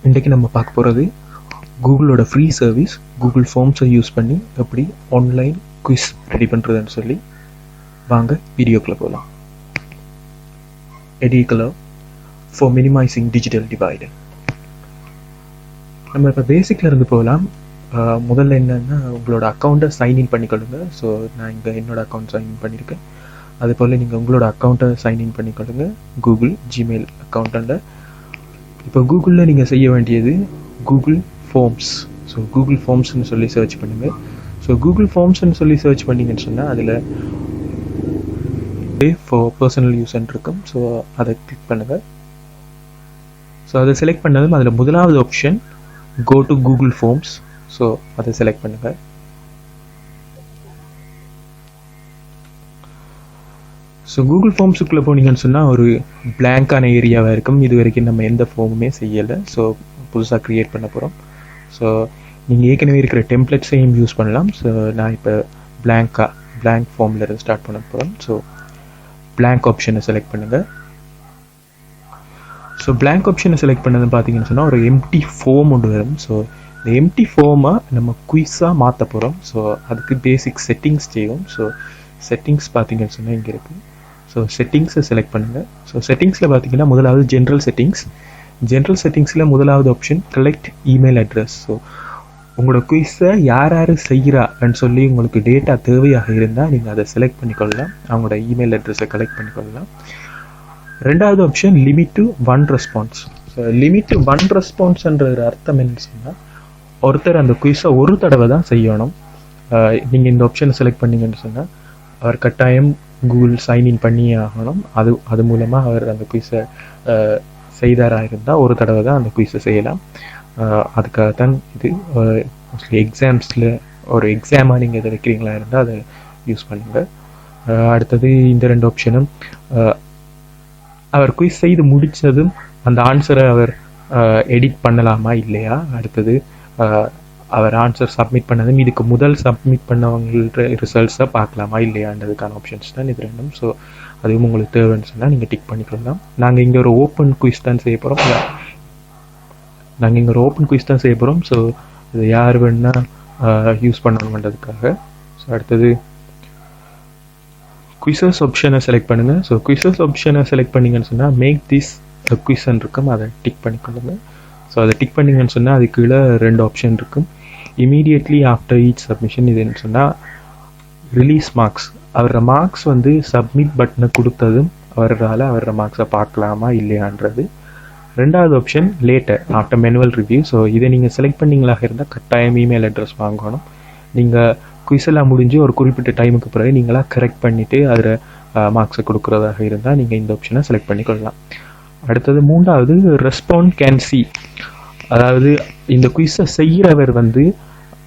இன்றைக்கு நம்ம பார்க்க போகிறது கூகுளோட ஃப்ரீ சர்வீஸ் கூகுள் ஃபார்ம்ஸை யூஸ் பண்ணி எப்படி ஆன்லைன் குவிஸ் ரெடி பண்ணுறதுன்னு சொல்லி வாங்க வீடியோக்குள்ளே போகலாம். எடிகலர் ஃபார் மினிமைசிங் டிஜிட்டல் டிவைடு. நம்ம இப்போ பேசிக்கில் இருந்து போகலாம். முதல்ல என்னென்னா உங்களோட அக்கௌண்ட்டை சைன்இன் பண்ணிக்கொள்ளுங்க. ஸோ நான் இங்கே என்னோடய அக்கௌண்ட் சைன்இன் பண்ணியிருக்கேன். அதுபோல் நீங்கள் உங்களோட அக்கௌண்ட்டை சைன்இன் பண்ணிக்கொள்ளுங்க கூகுள் ஜிமெயில் அக்கௌண்ட்டில். இப்போ கூகுளில் நீங்கள் செய்ய வேண்டியது கூகுள் ஃபார்ம்ஸ். ஸோ கூகுள் ஃபார்ம்ஸ்ன்னு சொல்லி சர்ச் பண்ணுங்கள். ஸோ கூகுள் ஃபார்ம்ஸ்ன்னு சொல்லி சர்ச் பண்ணிங்கன்னு சொன்னால் அதில் ஃபார் பர்சனல் யூஸ்ன்னு இருக்கும். ஸோ அதை கிளிக் பண்ணுங்கள். ஸோ அதை செலக்ட் பண்ணதும் அதில் முதலாவது option go to Google forms. So அதை செலக்ட் பண்ணுங்கள். ஸோ கூகுள் ஃபார்ம்ஸுக்குள்ளே போனீங்கன்னு சொன்னால் ஒரு பிளாங்கான ஏரியாவாக இருக்கும். இது வரைக்கும் நம்ம எந்த ஃபார்முமே செய்யலை. ஸோ புதுசாக க்ரியேட் பண்ண போகிறோம். ஸோ நீங்கள் ஏற்கனவே இருக்கிற டெம்ப்ளேட்ஸையும் யூஸ் பண்ணலாம். ஸோ நான் இப்போ பிளாங்க் ஃபார்மில் இருந்து ஸ்டார்ட் பண்ண போகிறோம். ஸோ பிளாங்க் ஆப்ஷனை செலக்ட் பண்ணுங்கள். ஸோ பிளாங்க் ஆப்ஷனை செலக்ட் பண்ணது பார்த்தீங்கன்னு சொன்னால் ஒரு எம்டி ஃபார்ம் ஒன்று வரும். ஸோ இந்த எம்டி ஃபார்மை நம்ம குயிஸாக மாற்ற போகிறோம். ஸோ அதுக்கு பேசிக் செட்டிங்ஸ் செய்வோம். ஸோ செட்டிங்ஸ் பார்த்தீங்கன்னு சொன்னால் இங்கே இருக்குது. ஸோ செட்டிங்ஸை செலக்ட் பண்ணுங்கள். ஸோ செட்டிங்ஸில் பார்த்தீங்கன்னா முதலாவது ஜென்ரல் செட்டிங்ஸில் முதலாவது option collect email address. So உங்களோட குயிஸை யார் செய்கிறான்னு சொல்லி உங்களுக்கு டேட்டா தேவையாக இருந்தால் நீங்கள் அதை செலக்ட் பண்ணிக்கொள்ளலாம். அவங்களோட இமெயில் அட்ரஸை கலெக்ட் பண்ணிக்கொள்ளலாம். ரெண்டாவது option limit to 1 response. So limit to 1 ரெஸ்பான்ஸ்ன்ற அர்த்தம் என்னன்னு சொன்னால் ஒருத்தர் அந்த குயிஸை ஒரு தடவை தான் செய்யணும். நீங்கள் இந்த ஆப்ஷனை செலக்ட் பண்ணிங்கன்னு சொன்னால் அவர் கட்டாயம் கூகுள் சைன்இன் பண்ணியே ஆகணும். அது மூலமாக அவர் அந்த குயிஸை செய்தாராக இருந்தால் ஒரு தடவை தான் அந்த குயிஸை செய்யலாம். அதுக்காகத்தான் இது. மோஸ்ட்லி எக்ஸாம்ஸில் ஒரு எக்ஸாமாக நீங்கள் இதை வைக்கிறீங்களா இருந்தால் அதை யூஸ் பண்ணுங்கள். அடுத்தது இந்த 2 ஆப்ஷனும் அவர் குயிஸ் செய்து முடித்ததும் அந்த ஆன்சரை அவர் எடிட் பண்ணலாமா இல்லையா, அடுத்தது அவர் ஆன்சர் சப்மிட் பண்ணதும் இதுக்கு முதல் சப்மிட் பண்ணவங்களோட ரிசல்ட்ஸை பார்க்கலாமா இல்லையான்றதுக்கான ஆப்ஷன்ஸ் தான் இது 2. ஸோ அதுவும் உங்களுக்கு தேவைன்னு சொன்னால் நீங்கள் டிக் பண்ணிக்கலாம். நாங்கள் இங்கே ஒரு ஓப்பன் குயிஸ் தான் செய்ய போகிறோம். ஸோ இது யார் வேணால் யூஸ் பண்ணணுன்றதுக்காக. ஸோ அடுத்தது குயிசஸ் ஆப்ஷனை செலக்ட் பண்ணுங்கள். ஸோ குயிசஸ் ஆப்ஷனை செலக்ட் பண்ணிங்கன்னு சொன்னால் மேக் திஸ் குயிஸ்ன்னு இருக்கும். அதை டிக் பண்ணிக்கொள்ளுங்க. ஸோ அதை டிக் பண்ணிங்கன்னு சொன்னால் அது கீழே 2 ஆப்ஷன் இருக்கும். இமீடியட்லி ஆஃப்டர் ஈச் சப்மிஷன் இதுன்னு சொன்னால் ரிலீஸ் மார்க்ஸ். அவரோட மார்க்ஸ் வந்து சப்மிட் பட்டனை கொடுத்ததும் அவரோட மார்க்ஸை பார்க்கலாமா இல்லையான்றது. ரெண்டாவது option later after manual review. So இதை நீங்கள் செலக்ட் பண்ணிங்களாக இருந்தால் கட்டாயம் இமெயில் அட்ரஸ் வாங்கணும். நீங்கள் குயிஸெல்லாம் முடிஞ்சு ஒரு குறிப்பிட்ட டைமுக்கு பிறகு நீங்களாக கரெக்ட் பண்ணிவிட்டு அதில் மார்க்ஸை கொடுக்குறதாக இருந்தால் நீங்கள் இந்த ஆப்ஷனை செலக்ட் பண்ணிக்கொள்ளலாம். அடுத்தது மூன்றாவது ரெஸ்பாண்ட் கேன் சி. அதாவது இந்த குயிஸை செய்கிறவர் வந்து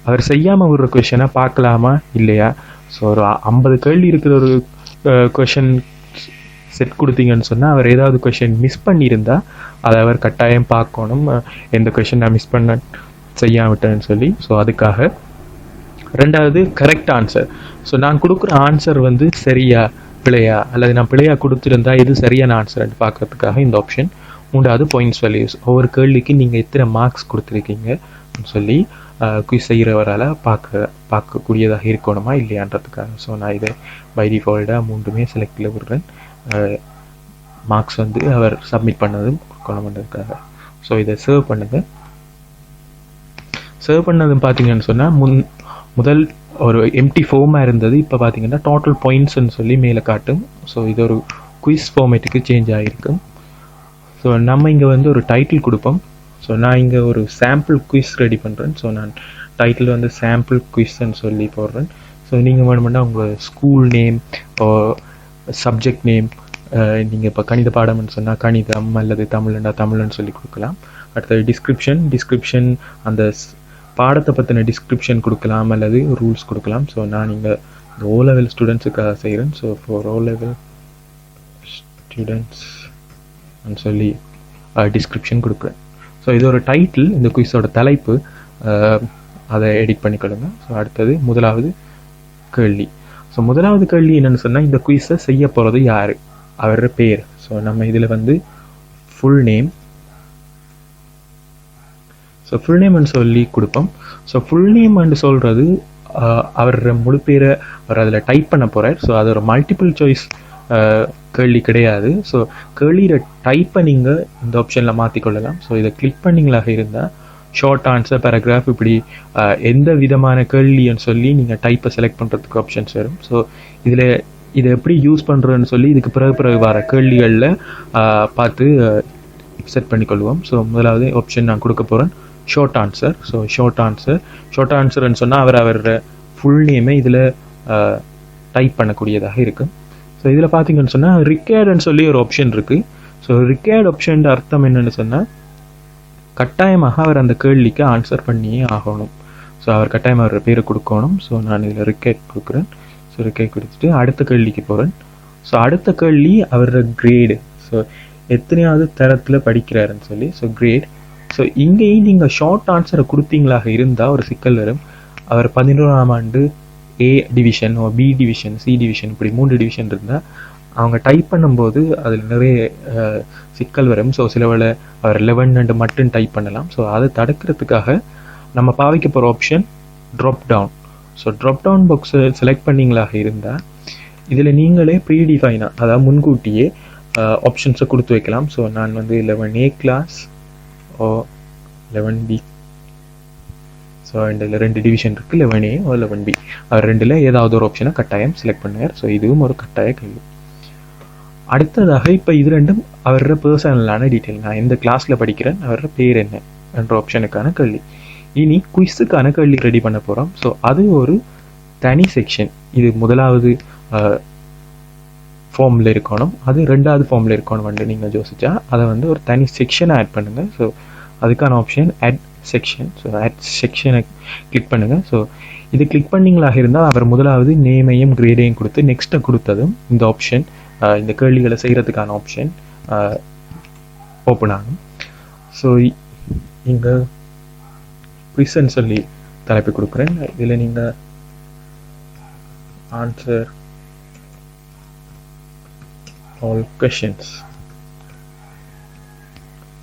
அவர் செய்யாமல் ஒரு கொஷனை பார்க்கலாமா இல்லையா. ஸோ ஒரு 50 கேள்வி இருக்கிற ஒரு கொஷன் செட் கொடுத்தீங்கன்னு சொன்னால் அவர் ஏதாவது கொஷின் மிஸ் பண்ணியிருந்தால் அதை அவர் கட்டாயம் பார்க்கணும். எந்த கொஷின் நான் மிஸ் பண்ண செய்யாவிட்டேன்னு சொல்லி. ஸோ அதுக்காக. ரெண்டாவது கரெக்ட் ஆன்சர். ஸோ நான் கொடுக்குற ஆன்சர் வந்து சரியா பிழையா, அல்லது நான் பிழையா கொடுத்துருந்தா இது சரியான ஆன்சர்ன்னு பார்க்கறதுக்காக இந்த ஆப்ஷன். மூன்றாவது பாயிண்ட்ஸ் வேல்யூஸ். ஒவ்வொரு கேள்விக்கு நீங்கள் எத்தனை மார்க்ஸ் கொடுத்துருக்கீங்கன்னு சொல்லி குயிஸ் செய்கிறவரால் பார்க்கக்கூடியதாக இருக்கணுமா இல்லையான்றதுக்காக. ஸோ நான் இதை பை டிஃபால்ட்டாக 3மே செலக்டில் விடுறேன். மார்க்ஸ் வந்து அவர் சப்மிட் பண்ணதும் கொடுக்கணுன்றதுக்காக. ஸோ இதை சர்வ் பண்ணுங்கள். சர்வ் பண்ணதும் பார்த்தீங்கன்னு சொன்னால் முதல் ஒரு எம்டி ஃபார்மாக இருந்தது. இப்போ பார்த்தீங்கன்னா டோட்டல் பாயிண்ட்ஸ்ன்னு சொல்லி மேலே காட்டும். ஸோ இது ஒரு குயிஸ் ஃபார்மேட்டுக்கு சேஞ்ச் ஆகிருக்கும். ஸோ நம்ம இங்கே வந்து ஒரு டைட்டில் கொடுப்போம். ஸோ நான் இங்கே ஒரு சாம்பிள் குயிஸ் ரெடி பண்ணுறேன். ஸோ நான் டைட்டில் வந்து சாம்பிள் குயிஸ்ன்னு சொல்லி போடுறேன். ஸோ நீங்கள் வேணுமெண்டா உங்கள் ஸ்கூல் நேம், சப்ஜெக்ட் நேம், நீங்கள் இப்போ கணித பாடம்னு சொன்னால் கணிதம் அல்லது தமிழ்ன்னு சொல்லி கொடுக்கலாம். அடுத்தது டிஸ்கிரிப்ஷன் அந்த பாடத்தை பற்றின டிஸ்கிரிப்ஷன் கொடுக்கலாம் அல்லது ரூல்ஸ் கொடுக்கலாம். ஸோ நான் இங்கே இந்த O level ஸ்டூடெண்ட்ஸுக்காக செய்கிறேன். So for O level students சொல்லி டிஸ்கிரிப்ஷன் கொடுக்குறேன். ஸோ இது ஒரு டைட்டில், இந்த குயிஸோட தலைப்பு, அதை எடிட் பண்ணிக்கொள்ளுங்க. ஸோ அடுத்தது முதலாவது கேள்வி. ஸோ முதலாவது கேள்வி என்னென்னு சொன்னால் இந்த குயிஸை செய்ய போகிறது யார், அவரோட பேர். ஸோ நம்ம இதில் வந்து ஃபுல் நேம், ஸோ ஃபுல் நேம்னு சொல்லி கொடுப்போம். ஸோ ஃபுல் நேம்னு சொல்கிறது அவர் முழு பேரை அவர் அதில் டைப் பண்ண போகிறார். ஸோ அது ஒரு மல்டிபிள் சாய்ஸ் கேள்வி கிடையாது. ஸோ கேள்வியில் டைப்பை நீங்கள் இந்த ஆப்ஷனில் மாற்றிக்கொள்ளலாம். ஸோ இதை கிளிக் பண்ணிங்களாக இருந்தால் ஷார்ட் ஆன்சர், பேராகிராஃப், இப்படி எந்த விதமான கேள்வின்னு சொல்லி நீங்கள் டைப்பை செலக்ட் பண்ணுறதுக்கு ஆப்ஷன்ஸ் வரும். ஸோ இதில் இதை எப்படி யூஸ் பண்ணுறோன்னு சொல்லி இதுக்கு பிறகு வர கேள்விகளில் பார்த்து செட் பண்ணிக்கொள்வோம். ஸோ முதலாவது ஆப்ஷன் நான் கொடுக்க போகிறேன் ஷார்ட் ஆன்சர். ஸோ ஷார்ட் ஆன்சர்ன்னு சொன்னால் அவரோட ஃபுல் நேமை இதில் டைப் பண்ணக்கூடியதாக இருக்கும். ஸோ இதில் பார்த்தீங்கன்னு சொன்னால் ரிக்வயர்டுன்னு சொல்லி ஒரு ஆப்ஷன் இருக்குது. ஸோ ரிக்வயர்டு ஆப்ஷன் அர்த்தம் என்னென்னு சொன்னால் கட்டாயமாக அவர் அந்த கேள்விக்கு ஆன்சர் பண்ணியே ஆகணும். ஸோ அவர் கட்டாயமாக அவரோட பேரை கொடுக்கணும். ஸோ நான் இதில் ரிக்வயர்ட் கொடுக்குறேன். ஸோ ரிக்வயர்ட் கொடுத்துட்டு அடுத்த கேள்விக்கு போகிறேன். ஸோ அடுத்த கேள்வி அவரோட கிரேடு. ஸோ எத்தனையாவது தரத்தில் படிக்கிறாருன்னு சொல்லி. So great. ஸோ இங்கேயும் நீங்கள் ஷார்ட் ஆன்சரை கொடுத்தீங்களாக இருந்தால் ஒரு சிக்கல் வரும். அவர் 11ஆம் ஆண்டு A division, B division, C division, இப்படி 3 டிவிஷன் இருந்தால் அவங்க டைப் பண்ணும்போது அதில் நிறைய சிக்கல் வரும். ஸோ சில வேளை அவர் 11 மட்டும் டைப் பண்ணலாம். ஸோ அதை தடுக்கிறதுக்காக நம்ம பாவிக்க போகிற option drop down. So drop down பாக்ஸை செலக்ட் பண்ணிங்களாக இருந்தால் இதில் நீங்களே ப்ரீடிஃபைனாக, அதாவது முன்கூட்டியே ஆப்ஷன்ஸை கொடுத்து வைக்கலாம். ஸோ நான் வந்து 11A கிளாஸ் ஓ 11B. ஸோ இதில் 2 டிவிஷன் இருக்குது, 11A ஓ 11B. அவர் 2ல் ஏதாவது ஒரு ஆப்ஷனை கட்டாயம் செலக்ட் பண்ணுவார். ஸோ இதுவும் ஒரு கட்டாய கேள்வி. அடுத்ததாக இப்போ இது ரெண்டும் அவரோட பர்சனலான டீட்டெயில். நான் எந்த கிளாஸில் படிக்கிறேன், அவரோட பேர் என்ன என்ற ஆப்ஷனுக்கான கேள்வி. இனி குயிஸுக்கான கேள்வி ரெடி பண்ண போகிறோம். ஸோ அது ஒரு தனி செக்ஷன். இது முதலாவது ஃபார்மில் இருக்கணும், அது 2வது ஃபார்மில் இருக்கணும் வந்து நீங்கள் யோசிச்சா அதை வந்து ஒரு தனி செக்ஷனை ஆட் பண்ணுங்கள். ஸோ அதுக்கான option add section. So add செக்ஷனை கிளிக் பண்ணுங்கள். ஸோ இது கிளிக் பண்ணிங்களாக இருந்தால் அவர் முதலாவது நேமையும் கிரேடையும் கொடுத்து நெக்ஸ்ட்டை கொடுத்ததும் இந்த ஆப்ஷன், இந்த கேள்விகளை செய்கிறதுக்கான ஆப்ஷன் ஓப்பன் ஆகும். ஸோ இங்கே குயிஸ்ன்னு சொல்லி தலைப்பு கொடுக்குறேன். இதில் நீங்கள் ஆன்சர் ஆல் கொஷின்ஸ்,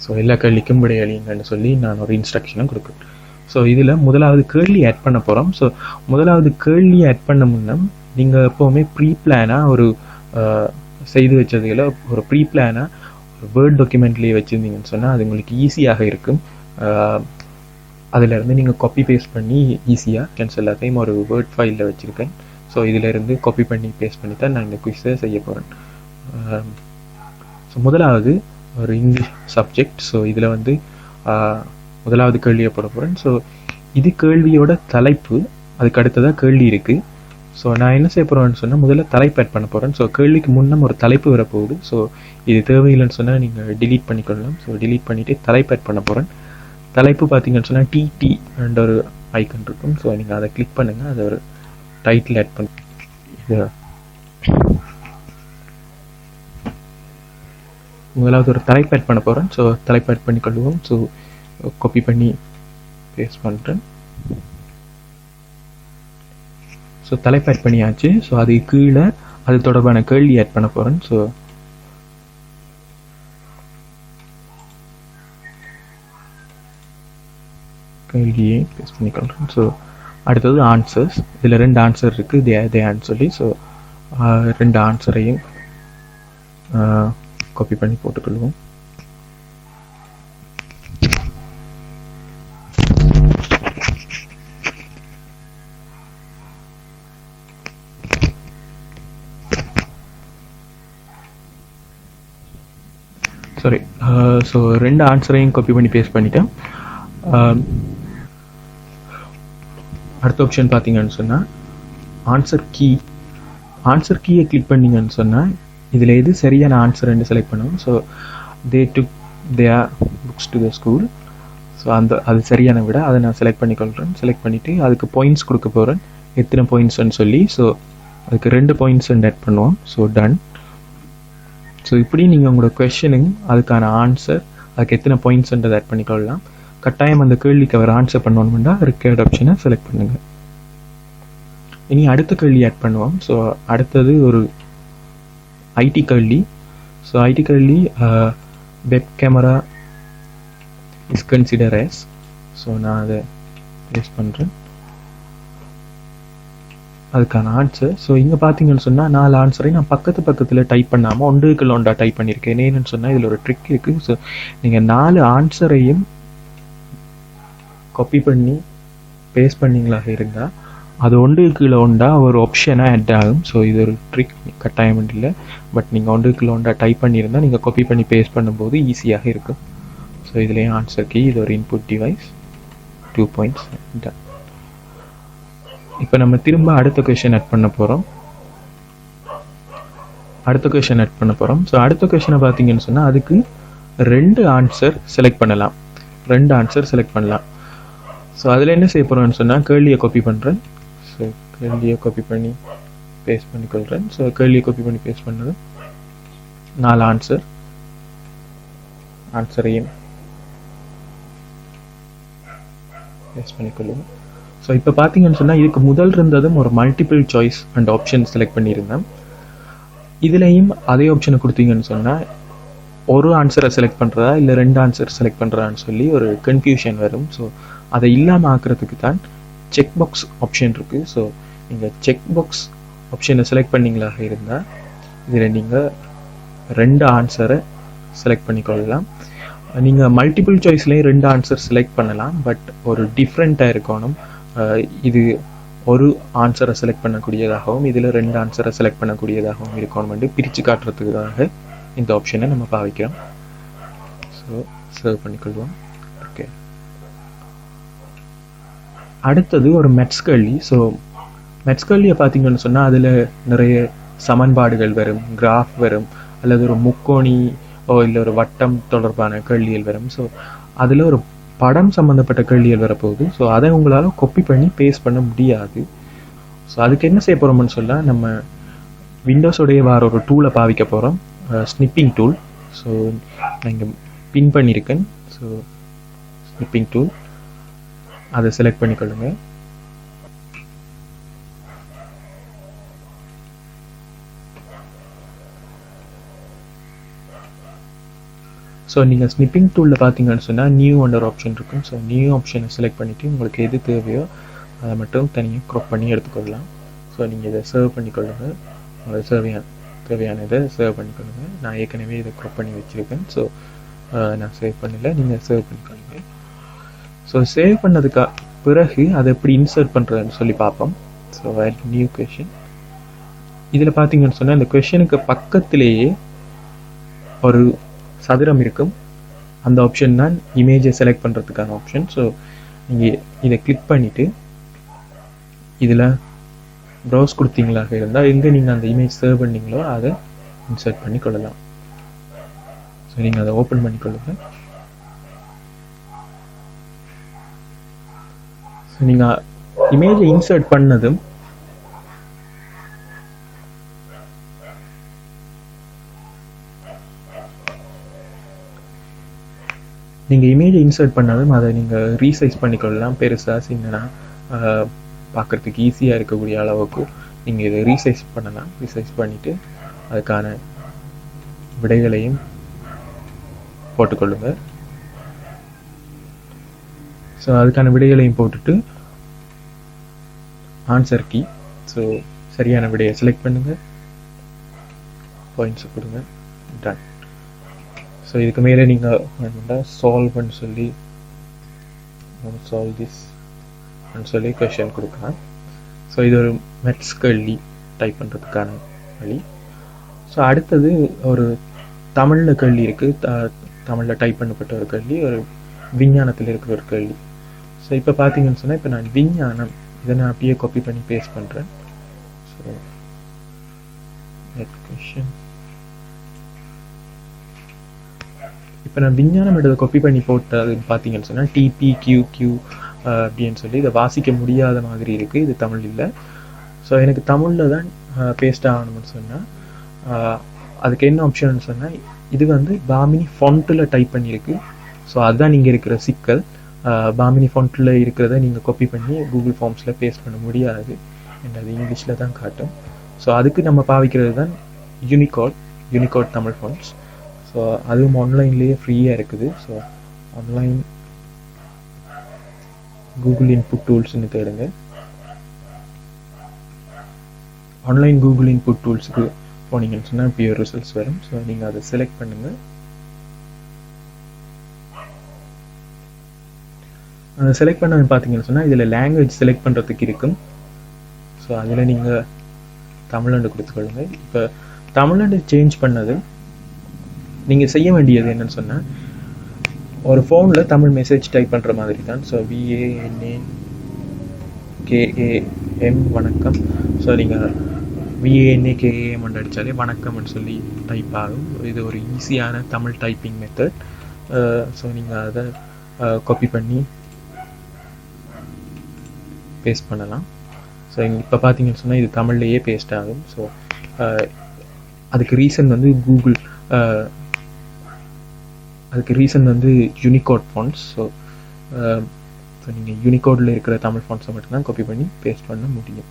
ஸோ எல்லா கேள்விக்கும் விடையளிங்கன்னு சொல்லி நான் ஒரு இன்ஸ்ட்ரக்ஷனை கொடுக்குறேன். ஸோ இதில் முதலாவது கேள்வி ஆட் பண்ண போகிறோம். ஸோ முதலாவது கேள்வி ஆட் பண்ண முன்னம் நீங்கள் எப்போவுமே ப்ரீ பிளானாக ஒரு செய்து வச்சதுல ஒரு ப்ரீ பிளானாக ஒரு வேர்ட் டாக்குமெண்ட்லேயே வச்சுருந்தீங்கன்னு சொன்னால் அது உங்களுக்கு ஈஸியாக இருக்கும். அதிலேருந்து நீங்கள் காப்பி பேஸ்ட் பண்ணி ஈஸியாக கேன்சல் எல்லாத்தையும் ஒரு வேர்ட் ஃபைலில் வச்சுருக்கேன். ஸோ இதிலேருந்து காப்பி பண்ணி பேஸ்ட் பண்ணி தான் நான் இந்த குயிஸை செய்ய போகிறேன். ஸோ முதலாவது ஒரு இங்கிலீஷ் சப்ஜெக்ட். ஸோ இதில் வந்து முதலாவது கேள்வியை போட போகிறேன். ஸோ இது கேள்வியோட தலைப்பு, அதுக்கு அடுத்ததாக கேள்வி இருக்குது. ஸோ நான் என்ன செய்ய போகிறேன்னு சொன்னால் முதல்ல தலைப்பு ஆட் பண்ண போகிறேன். ஸோ கேள்விக்கு முன்னம் ஒரு தலைப்பு வரப்போகுது. ஸோ இது தேவையில்லைன்னு சொன்னால் நீங்கள் டிலீட் பண்ணிக்கொள்ளலாம். ஸோ டிலீட் பண்ணிவிட்டு தலைப்பு ஆட் பண்ண போகிறேன். தலைப்பு பார்த்தீங்கன்னு சொன்னால் டிடி என்ற ஒரு ஐக்கன் இருக்கும். ஸோ நீங்கள் அதை கிளிக் பண்ணுங்கள், அதை ஒரு டைட்டில் ஆட் பண்ணி இது முதலாவது ஒரு தலைப்பு ஆட் பண்ண போகிறேன். ஸோ தலைப்பு ஆட் பண்ணி கொள்வோம். ஸோ காப்பி பண்ணி பேஸ்ட் பண்ணுறேன். ஸோ தலைப்பு ஆட் பண்ணியாச்சு. ஸோ அது கீழே அது தொடர்பான கேள்வி ஆட் பண்ண போகிறேன். ஸோ கேள்வியை பேஸ்ட் பண்ணிக்கொள்கிறேன். ஸோ அடுத்தது ஆன்சர்ஸ். இதில் 2 ஆன்சர் இருக்குது, இதே சொல்லி. ஸோ 2 ஆன்சரையும் காப்பி பண்ணி போட்டுக்கொள்வோம். சாரி, ஸோ 2 ஆன்சரையும் காப்பி பண்ணி பேஸ்ட் பண்ணிட்டேன். அடுத்த ஆப்ஷன் பார்த்தீங்கன்னு சொன்னால் ஆன்சர் கீயை கிளிக் பண்ணிங்கன்னு சொன்னால் இதில் எது சரியான ஆன்சர்ன்னு செலக்ட் பண்ணுவோம். So they took their books to the school. So அது சரியான விட அதை நான் செலக்ட் பண்ணிக்கொள்கிறேன். செலக்ட் பண்ணிவிட்டு அதுக்கு பாயிண்ட்ஸ் கொடுக்க போகிறேன், எத்தனை பாயிண்ட்ஸ்ன்னு சொல்லி. ஸோ அதுக்கு 2 பாயிண்ட்ஸ் ஆட் பண்ணுவோம். So done. ஸோ இப்படி நீங்கள் உங்களோட கொஷனுங்க அதுக்கான ஆன்சர், அதுக்கு எத்தனை பாயிண்ட்ஸ்ன்றதை ஆட் பண்ணிக்கொள்ளலாம். கட்டாயம் அந்த கேள்விக்கு அவர் ஆன்சர் பண்ணணும்னா ரிக்வயர்ட் ஆப்ஷனை செலக்ட் பண்ணுங்கள். இனி அடுத்த கேள்வி ஆட் பண்ணுவோம். ஸோ அடுத்தது ஒரு ஐடி கேள்வி. ஸோ ஐடி கேள்வி web camera is consider as. So நான் அதை பேஸ்ட் பண்ணுறேன், அதுக்கான ஆன்சர். ஸோ இங்கே பார்த்தீங்கன்னு சொன்னால் 4 ஆன்சரையும் நான் பக்கத்தில் டைப் பண்ணாமல் ஒன்றுக்கு ஒன்றா டைப் பண்ணியிருக்கேன். என்னன்னு சொன்னால் இதில் ஒரு ட்ரிக் இருக்குது. ஸோ நீங்கள் 4 ஆன்சரையும் காப்பி பண்ணி பேஸ்ட் பண்ணிங்களாக இருந்தால் அது ஒன்றுக்கு ஒன்றா ஒரு ஆப்ஷனாக ஆட் ஆகும். ஸோ இது ஒரு ட்ரிக், கட்டாயம் இல்லை. பட் நீங்கள் ஒன்றுக்கு ஒன்றா டைப் பண்ணியிருந்தால் நீங்கள் காப்பி பண்ணி பேஸ்ட் பண்ணும்போது ஈஸியாக இருக்கும். ஸோ இதுலேயும் ஆன்சர் கீ, இது ஒரு இன்புட் டிவைஸ், 2 points டன். இப்போ நம்ம திரும்ப அடுத்த கொஷின் ஆட் பண்ண போகிறோம். ஸோ அடுத்த கொஷினை பார்த்தீங்கன்னு சொன்னால் அதுக்கு 2 ஆன்சர் செலக்ட் பண்ணலாம். ஸோ அதில் என்ன செய்ய போகிறோம்னு சொன்னால் கேள்வியை காப்பி பண்ணுறேன். ஸோ கேள்வியை காப்பி பண்ணி பேஸ்ட் பண்ணிக்கொள்கிறேன். ஸோ கேள்வியை காப்பி பண்ணி பேஸ்ட் பண்ணது 4 ஆன்சரையும் பேஸ்ட் பண்ணிக்கொள்ளுவோம். ஸோ இப்போ பார்த்தீங்கன்னு சொன்னால் இதுக்கு முதல் இருந்ததும் ஒரு multiple choice and option select பண்ணியிருந்தேன். இதுலேயும் அதே ஆப்ஷனை கொடுத்தீங்கன்னு சொன்னால் ஒரு ஆன்சரை செலக்ட் பண்ணுறதா இல்லை 2 ஆன்சர் செலக்ட் பண்ணுறதான்னு சொல்லி ஒரு கன்ஃபியூஷன் வரும். ஸோ அதை இல்லாமல் ஆக்கிறதுக்கு தான் செக் பாக்ஸ் ஆப்ஷன் இருக்குது. ஸோ நீங்கள் செக் பாக்ஸ் ஆப்ஷனை செலக்ட் பண்ணிங்களாக இருந்தால் இதில் நீங்கள் 2 ஆன்சரை செலக்ட் பண்ணிக்கொள்ளலாம். நீங்கள் மல்டிபிள் சாய்ஸ்லேயும் 2 ஆன்சர் செலக்ட் பண்ணலாம். பட் ஒரு டிஃப்ரெண்ட்டாக இருக்கணும். இது ஒரு ஆன்சரை செலக்ட் பண்ணக்கூடியதாகவும் இதில் 2 ஆன்சரை செலக்ட் பண்ணக்கூடியதாகவும் இருக்கணும் வந்து பிரித்து காட்டுறதுக்காக இந்த ஆப்ஷனை நம்ம பாவிக்கிறோம். ஸோ சர்வ் பண்ணிக்கொள்வோம். ஓகே, அடுத்தது ஒரு மெட்ஸ் கேள்வி. ஸோ மெட்ஸ் கேள்வியை பார்த்தீங்கன்னு சொன்னால் அதில் நிறைய சமன்பாடுகள் வரும், கிராஃப் வரும், அல்லது ஒரு முக்கோணி இல்லை ஒரு வட்டம் தொடர்பான கேள்விகள் வரும். ஸோ அதில் ஒரு படம் சம்மந்தப்பட்ட கேள்விகள் வரப்போகுது. ஸோ அதை உங்களால் காப்பி பண்ணி பேஸ்ட் பண்ண முடியாது. ஸோ அதுக்கு என்ன செய்ய போகிறோம்னு சொன்னால் நம்ம விண்டோஸோடைய வர ஒரு டூலை பாவிக்க போகிறோம், ஸ்னிப்பிங் டூல். ஸோ நான் இங்கே பின் பண்ணியிருக்கேன். ஸோ ஸ்னிப்பிங் டூல் அதை செலக்ட் பண்ணிக்கொள்ளுங்க. ஸோ நீங்கள் ஸ்னிப்பிங் டூலில் பார்த்தீங்கன்னு சொன்னால் நியூ அண்டர் ஆப்ஷன் இருக்கும். ஸோ நியூ ஆப்ஷனை செலக்ட் பண்ணிவிட்டு உங்களுக்கு எது தேவையோ அதை மட்டும் தனியாக க்ராப் பண்ணி எடுத்துக்கொள்ளலாம். ஸோ நீங்கள் இதை சர்வ் பண்ணிக்கொள்ளுங்கள், உங்களுக்கு தேவையான இதை சர்வ் பண்ணிக்கொள்ளுங்கள். நான் ஏற்கனவே இதை க்ராப் பண்ணி வச்சுருக்கேன். ஸோ நான் சேவ் பண்ணல, நீங்கள் சேவ் பண்ணிக்கொள்ளுங்க. ஸோ சேவ் பண்ணதுக்கு பிறகு அதை எப்படி இன்சர்ட் பண்ணுறதுன்னு சொல்லி பார்ப்போம். ஸோ நியூ கொஷின் இதில் பார்த்தீங்கன்னு சொன்னால் இந்த கொஷனுக்கு பக்கத்திலேயே ஒரு சதுரம் இருக்கும். அந்த ஆப்ஷன் தான் இமேஜை செலக்ட் பண்ணுறதுக்கான ஆப்ஷன். ஸோ நீங்கள் இதை கிளிக் பண்ணிவிட்டு இதில் ப்ரௌஸ் கொடுத்தீங்களாக இருந்தால் எங்கே நீங்கள் அந்த இமேஜ் சேவ் பண்ணீங்களோ அதை இன்சர்ட் பண்ணி கொள்ளலாம். ஸோ நீங்கள் அதை ஓப்பன் பண்ணிக்கொள்ளுங்கள். ஸோ நீங்கள் இமேஜை இன்சர்ட் பண்ணதும் நீங்கள் இமேஜை இன்சர்ட் பண்ணதும் அதை நீங்கள் ரீசைஸ் பண்ணிக்கொள்ளலாம். பெருசாக சின்னனா பார்க்குறதுக்கு ஈஸியாக இருக்கக்கூடிய அளவுக்கு நீங்கள் இதை ரீசைஸ் பண்ணலாம். ரீசைஸ் பண்ணிவிட்டு அதுக்கான விடைகளையும் போட்டுக்கொள்ளுங்கள். ஸோ அதுக்கான விடைகளையும் போட்டுட்டு ஆன்சர் கீ, ஸோ சரியான விடையை செலக்ட் பண்ணுங்கள், பாயிண்ட்ஸை கொடுங்க, டன். ஸோ இதுக்கு மேலே நீங்கள் வேணும்னா சால்வ்னு சொல்லி சால்வ் திஸ் சொல்லி கொஷின் கொடுக்கலாம். ஸோ இது ஒரு மெட்ஸ் கேள்வி டைப் பண்ணுறதுக்கான வழி. ஸோ அடுத்தது ஒரு தமிழில் கேள்வி இருக்குது, தமிழில் டைப் பண்ணப்பட்ட ஒரு கேள்வி, ஒரு விஞ்ஞானத்தில் இருக்கிற ஒரு கேள்வி. ஸோ இப்போ பார்த்தீங்கன்னு சொன்னால் இப்போ நான் விஞ்ஞானம் இதை நான் அப்படியே காப்பி பண்ணி பேஸ்ட் பண்ணுறேன். ஸோ கொஷின் இப்போ நான் விஞ்ஞானம் எடுத்து காப்பி பண்ணி போட்டது பார்த்தீங்கன்னு சொன்னால் TPQQ அப்படின்னு சொல்லி இதை வாசிக்க முடியாத மாதிரி இருக்குது. இது தமிழ் இல்லை. ஸோ எனக்கு தமிழில் தான் பேஸ்ட் ஆகணும்னு சொன்னால் அதுக்கு என்ன ஆப்ஷன் சொன்னால் இது வந்து பாமினி ஃபாண்ட்டில் டைப் பண்ணியிருக்கு. ஸோ அதுதான் நீங்கள் இருக்கிற சிக்கல். பாமினி ஃபாண்ட்டில் இருக்கிறத நீங்கள் காப்பி பண்ணி கூகுள் ஃபார்ம்ஸில் பேஸ்ட் பண்ண முடியாது, அது இங்கிலீஷில் தான் காட்டும். ஸோ அதுக்கு நம்ம பாவிக்கிறது தான் யூனிகோட் தமிழ் ஃபாண்ட்ஸ். ஸோ அதுவும் ஆன்லைன்லேயே ஃப்ரீயாக இருக்குது. ஸோ ஆன்லைன் கூகுள் இன்புட் டூல்ஸ்னு தேடுங்க. ஆன்லைன் கூகுள் இன்புட் டூல்ஸுக்கு போனீங்கன்னு சொன்னால் இப்படி ஒரு ரிசல்ட்ஸ் வரும். ஸோ நீங்கள் அதை செலக்ட் பண்ணுங்கள். அதை செலக்ட் பண்ண பார்த்தீங்கன்னு சொன்னால் இதில் லாங்குவேஜ் செலக்ட் பண்ணுறதுக்கு இருக்கும். ஸோ அதில் நீங்கள் தமிழ்நாடு கொடுத்துக்கொள்ளுங்க. இப்போ தமிழ்நாடு சேஞ்ச் பண்ணது நீங்கள் செய்ய வேண்டியது என்னன்னு சொன்னால், ஒரு ஃபோனில் தமிழ் மெசேஜ் டைப் பண்ணுற மாதிரி தான். ஸோ VANAKAM வணக்கம். ஸோ நீங்கள் VANAKAM அடித்தாலே வணக்கம்னு சொல்லி டைப் ஆகும். இது ஒரு ஈஸியான தமிழ் டைப்பிங் மெத்தட். ஸோ நீங்கள் அதை காப்பி பண்ணி பேஸ்ட் பண்ணலாம். ஸோ இப்போ பார்த்தீங்கன்னு சொன்னால் இது தமிழ்லேயே பேஸ்ட் ஆகும். ஸோ அதுக்கு ரீசன் வந்து அதுக்கு ரீசன் வந்து யூனிகோட் ஃபாண்ட்ஸ். ஸோ நீங்கள் யூனிகோடில் இருக்கிற தமிழ் ஃபாண்ட்ஸை மட்டும்தான் காப்பி பண்ணி பேஸ்ட் பண்ண முடியும்.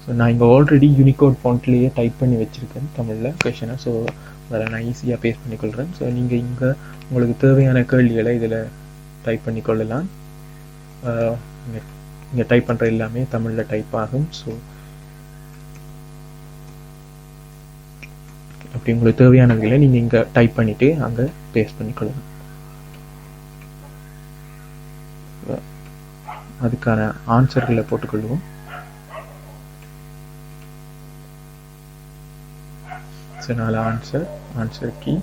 ஸோ நான் இங்கே ஆல்ரெடி யூனிகோட் ஃபாண்ட்லேயே டைப் பண்ணி வச்சுருக்கேன் தமிழில் கொஷனை. ஸோ அதில் நான் ஈஸியாக பேஸ்ட் பண்ணிக்கொள்கிறேன். ஸோ நீங்கள் இங்கே உங்களுக்கு தேவையான கேள்விகளை இதில் டைப் பண்ணிக்கொள்ளலாம். இங்கே டைப் பண்ணுற எல்லாமே தமிழில் டைப் ஆகும். ஸோ அப்படி உங்களுக்கு தேவையானதுகளை நீங்கள் இங்கே டைப் பண்ணிவிட்டு அங்கே பேஸ்ட் பண்ணிக்கொள்ளலாம். அதுக்கான ஆன்சர்களை போட்டுக்கொள்வோம். ஸோ 4 ஆன்சர் கீ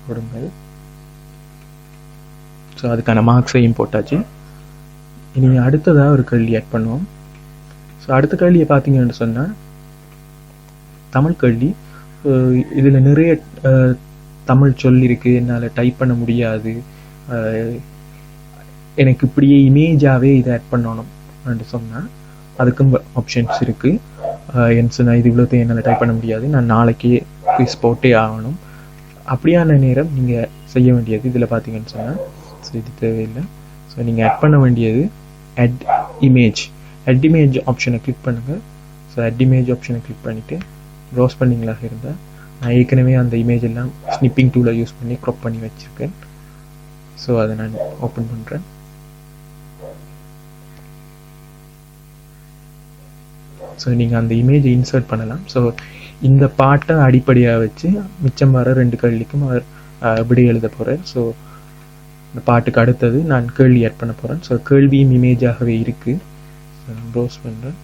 கொடுங்கள். ஸோ அதுக்கான மார்க்ஸையும் போட்டாச்சு. இனி அடுத்ததாக ஒரு கேள்வி ஆட் பண்ணுவோம். ஸோ அடுத்த கேள்வியை பார்த்தீங்கன்னு சொன்னால் தமிழ் கேள்வி. இதில் நிறைய தமிழ் சொல் இருக்குது, என்னால் டைப் பண்ண முடியாது, எனக்கு இப்படியே இமேஜாகவே இதை ஆட் பண்ணணும் அப்படின்னு சொன்னால் அதுக்கும் ஆப்ஷன்ஸ் இருக்குது. நான் இது இவ்வளோத்தையும் என்னால் டைப் பண்ண முடியாது, நான் நாளைக்கே குவிஸ் போட்டே ஆகணும். அப்படியான நேரம் நீங்கள் செய்ய வேண்டியது இதில் பார்த்தீங்கன்னு சொன்னால், ஸோ இது தேவையில்லை. ஸோ நீங்கள் ஆட் பண்ண வேண்டியது add image ஆப்ஷனை கிளிக் பண்ணுங்கள். ஸோ add image ஆப்ஷனை கிளிக் பண்ணிவிட்டு ப்ரௌஸ் பண்ணிங்களாக இருந்தால் நான் ஏற்கனவே அந்த இமேஜ் எல்லாம் ஸ்னிப்பிங் டூலை யூஸ் பண்ணி க்ராப் பண்ணி வச்சுருக்கேன். ஸோ அதை நான் ஓப்பன் பண்ணுறேன். ஸோ நீங்கள் அந்த இமேஜை இன்சர்ட் பண்ணலாம். ஸோ இந்த பாட்டை அடிப்படையாக வச்சு மிச்சம் வர 2 கேள்விக்கும் அவர் விடை எழுத போகிறார். ஸோ இந்த பாட்டுக்கு அடுத்தது நான் கேள்வி ஆட் பண்ண போகிறேன். ஸோ கேள்வியும் இமேஜாகவே இருக்குது. ஸோ நான் ப்ரௌஸ் பண்ணுறேன்.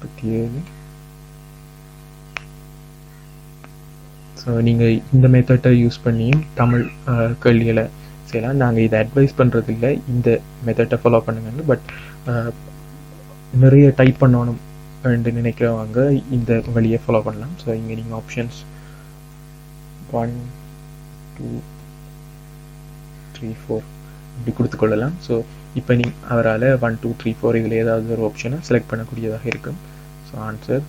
37. ஸோ நீங்கள் இந்த மெத்தட்டை யூஸ் பண்ணியும் தமிழ் கேள்விகளை செய்யலாம். நாங்கள் இதை அட்வைஸ் பண்ணுறது இல்லை, இந்த மெத்தட்டை ஃபாலோ பண்ணுங்கன்னு. பட் நிறைய டைப் பண்ணணும் என்று நினைக்கிறவங்க இந்த வழியை ஃபாலோ பண்ணலாம். ஸோ இங்கே நீங்கள் ஆப்ஷன்ஸ் 1 2 3 4 இப்படி கொடுத்துக்கொள்ளலாம். ஸோ இப்போ அவரால் 1 2 3 4 இதில் ஏதாவது ஒரு ஆப்ஷனை செலக்ட் பண்ணக்கூடியதாக இருக்கும். ஸோ ஆன்சர்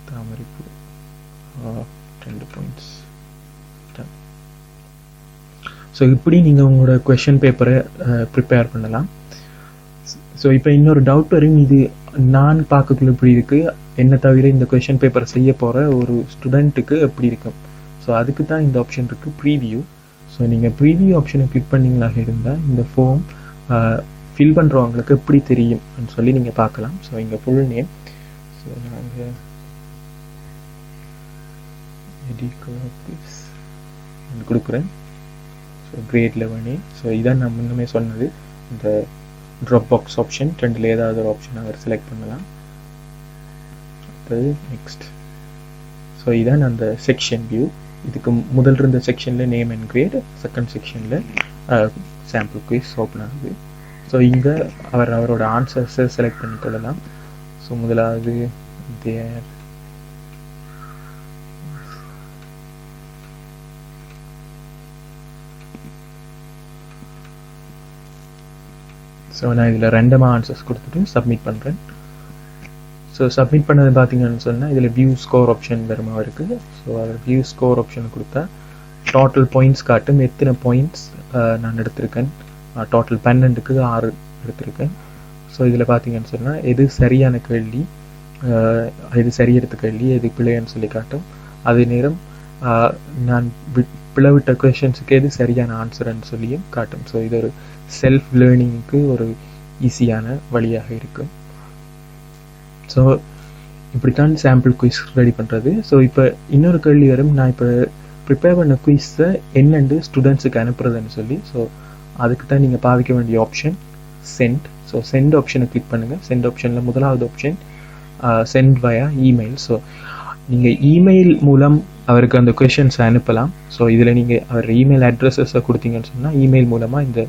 தாமரைப்பூ 2 points. ஸோ இப்படி நீங்கள் உங்களோட கொஷின் பேப்பரை ப்ரிப்பேர் பண்ணலாம். ஸோ இப்போ இன்னொரு டவுட் வரும், இது நான் பார்க்கக்குள்ள எப்படி இருக்குது, என்ன தவிர இந்த கொஷின் பேப்பரை செய்ய போகிற ஒரு ஸ்டூடெண்ட்டுக்கு எப்படி இருக்கும். ஸோ அதுக்கு தான் இந்த ஆப்ஷன் இருக்குது, ப்ரீவியூ. ஸோ நீங்கள் ப்ரீவியூ ஆப்ஷனை கிளிக் பண்ணிங்களாக இருந்தால் இந்த ஃபார்ம் ஃபில் பண்ணுறவங்களுக்கு எப்படி தெரியும் அப்படின்னு சொல்லி நீங்கள் பார்க்கலாம். ஸோ இங்கே ஃபுல் நேம், ஸோ நாங்கள் கொடுக்குறேன். So great 11A. ஸோ இதான் நான் முன்னமே சொன்னது, இந்த ட்ராப் பாக்ஸ் ஆப்ஷன் 2ல் ஏதாவது ஒரு ஆப்ஷன் அவர் செலக்ட் பண்ணலாம். அடுத்தது நெக்ஸ்ட். ஸோ இதான் அந்த செக்ஷன் வியூ. இதுக்கு முதல் இருந்த செக்ஷனில் நேம் அண்ட் கிரேட், செகண்ட் செக்ஷனில் சாம்பிள் குயிஸ் ஓப்பன் ஆகுது. ஸோ இங்கே அவரோட ஆன்சர்ஸை செலக்ட் பண்ணிக்கொள்ளலாம். ஸோ முதலாவது தேர் ஸோ நான் இதில் ரெண்டமாக ஆன்சர்ஸ் கொடுத்துட்டு சப்மிட் பண்ணுறேன். ஸோ சப்மிட் பண்ணது பார்த்தீங்கன்னு சொன்னால் இதில் வியூ ஸ்கோர் ஆப்ஷன் வருமா இருக்குது. ஸோ அதில் வியூ ஸ்கோர் ஆப்ஷன் கொடுத்தா டோட்டல் பாயிண்ட்ஸ் காட்டும், எத்தனை பாயிண்ட்ஸ் நான் எடுத்திருக்கேன். டோட்டல் 12க்கு 6 எடுத்திருக்கேன். ஸோ இதில் பார்த்தீங்கன்னு சொன்னால் எது சரியான கேள்வி, எது சரி எடுத்த கேள்வி, எது பிள்ளைன்னு சொல்லி காட்டும். அதே நேரம் நான் பிளவிட்ட கொஷின்ஸுக்கு எது சரியான ஆன்சர்ன்னு சொல்லியும் காட்டும். ஸோ இது ஒரு செல்ஃப் லேர்னிங்க்கு ஒரு ஈஸியான வழியாக இருக்கும். ஸோ இப்படித்தான் சாம்பிள் குயிஸ் ரெடி பண்ணுறது. ஸோ இப்போ இன்னொரு கேள்வி வரும், நான் இப்போ ப்ரிப்பேர் பண்ண குயிஸை என்னென்று ஸ்டூடெண்ட்ஸுக்கு அனுப்புறதுன்னு சொல்லி. ஸோ அதுக்கு தான் நீங்கள் பாவிக்க வேண்டிய ஆப்ஷன் சென்ட். ஸோ சென்ட் ஆப்ஷனை கிளிக் பண்ணுங்கள். சென்ட் ஆப்ஷனில் முதலாவது option send via email. So நீங்கள் இமெயில் மூலம் அவருக்கு அந்த கொஷின்ஸை அனுப்பலாம். ஸோ இதில் நீங்கள் அவர் இமெயில் அட்ரஸஸை கொடுத்தீங்கன்னு சொன்னால் இமெயில் மூலமாக இந்த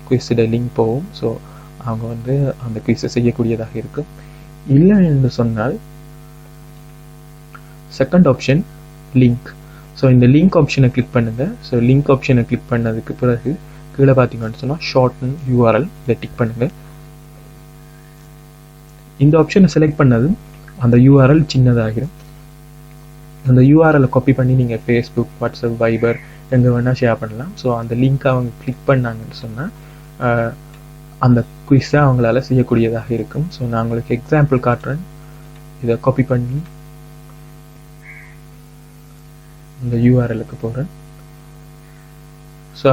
குயிஸோட லிங்க் போகும். ஸோ அவங்க வந்து அந்த குயிஸை செய்யக்கூடியதாக இருக்கும். இல்லை என்று சொன்னால் செகண்ட் ஆப்ஷன் லிங்க். ஸோ இந்த லிங்க் ஆப்ஷனை கிளிக் பண்ணுங்கள். ஸோ லிங்க் ஆப்ஷனை கிளிக் பண்ணதுக்கு பிறகு கீழே பார்த்தீங்கன்னு சொன்னால் ஷார்ட்டன் யூஆர்எல் இதை டிக் பண்ணுங்கள். இந்த ஆப்ஷனை செலக்ட் பண்ணதும் அந்த யூஆர்எல் சின்னதாகிடும். அந்த யூஆர்எலை காப்பி பண்ணி நீங்கள் ஃபேஸ்புக், வாட்ஸ்அப், வைபர் எங்கே வேணால் ஷேர் பண்ணலாம். ஸோ அந்த லிங்க்கை அவங்க கிளிக் பண்ணாங்கன்னு சொன்னால் அந்த குயிஸை அவங்களால செய்யக்கூடியதாக இருக்கும். ஸோ நான் உங்களுக்கு எக்ஸாம்பிள் காட்டுறேன். இதை காப்பி பண்ணி இந்த யூஆர்எலுக்கு போகிறேன். ஸோ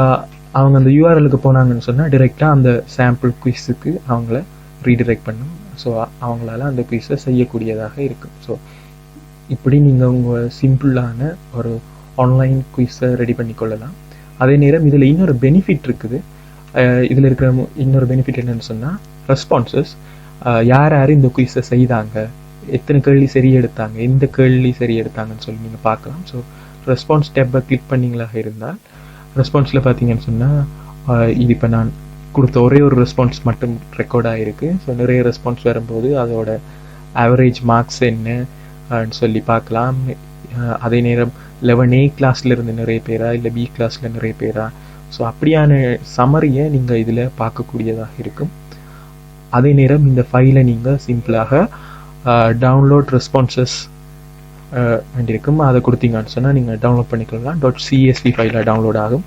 அவங்க அந்த யூஆர்எலுக்கு போனாங்கன்னு சொன்னால் டிரெக்டாக அந்த சாம்பிள் குயிஸுக்கு அவங்கள ரீடிரெக்ட் பண்ணும். ஸோ அவங்களால அந்த குயிஸை செய்யக்கூடியதாக இருக்கும். ஸோ இப்படி நீங்கள் உங்கள் சிம்பிளான ஒரு ஆன்லைன் குயிஸை ரெடி பண்ணி கொள்ளலாம். அதே நேரம் இதில் இன்னொரு பெனிஃபிட் இருக்குது. இதில் இருக்கிற இன்னொரு பெனிஃபிட் என்னன்னு சொன்னால் ரெஸ்பான்சஸ். யார் யார் இந்த குயிஸை செய்தாங்க, எத்தனை கேள்வி சரி எடுத்தாங்க, எந்த கேள்வி சரி எடுத்தாங்கன்னு சொல்லி நீங்கள் பார்க்கலாம். ஸோ ரெஸ்பான்ஸ் டேப்பை கிளிக் பண்ணிங்களாக இருந்தால் ரெஸ்பான்ஸில் பார்த்தீங்கன்னு சொன்னால் இது இப்போ நான் கொடுத்த ஒரே ஒரு ரெஸ்பான்ஸ் மட்டும் ரெக்கார்ட் ஆகிருக்கு. ஸோ நிறைய ரெஸ்பான்ஸ் வரும்போது அதோட ஆவரேஜ் மார்க்ஸ் என்னன்னு சொல்லி பார்க்கலாம். அதே நேரம் 11A கிளாஸில் இருந்து நிறைய பேரா இல்லை பி கிளாஸில் நிறைய பேரா, ஸோ அப்படியான சமரியை நீங்கள் இதில் பார்க்கக்கூடியதாக இருக்கும். அதே நேரம் இந்த ஃபைலை நீங்கள் சிம்பிளாக டவுன்லோட் ரெஸ்பான்சஸ் இருக்கும், அதை கொடுத்தீங்கன்னு சொன்னால் நீங்கள் டவுன்லோட் பண்ணிக்கலாம். .csv ஃபைலாக டவுன்லோட் ஆகும்.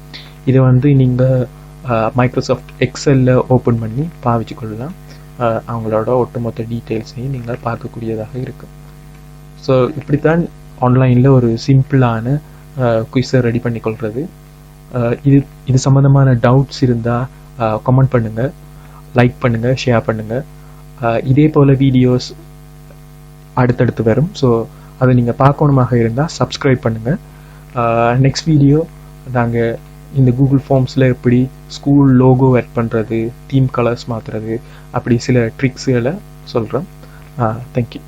இதை வந்து நீங்கள் மைக்ரோசாஃப்ட் எக்ஸலில் ஓப்பன் பண்ணி பாவிச்சு கொள்ளலாம். அவங்களோட ஒட்டுமொத்த டீட்டெயில்ஸையும் நீங்கள் பார்க்கக்கூடியதாக இருக்கும். ஸோ இப்படித்தான் ஆன்லைனில் ஒரு சிம்பிளான குயிஸை ரெடி பண்ணிக்கொள்கிறது. இது சம்மந்தமான டவுட்ஸ் இருந்தால் கமெண்ட் பண்ணுங்கள், லைக் பண்ணுங்கள், ஷேர் பண்ணுங்கள். இதே போல் வீடியோஸ் அடுத்தடுத்து வரும். ஸோ அதை நீங்கள் பார்க்கணுமாக இருந்தால் சப்ஸ்கிரைப் பண்ணுங்கள். நெக்ஸ்ட் வீடியோ நாங்கள் இந்த கூகுள் ஃபார்ம்ஸில் எப்படி ஸ்கூல் லோகோ ஆட் பண்ணுறது, தீம் கலர்ஸ் மாற்றுறது, அப்படி சில ட்ரிக்ஸுகளை சொல்கிறோம். தேங்க்யூ.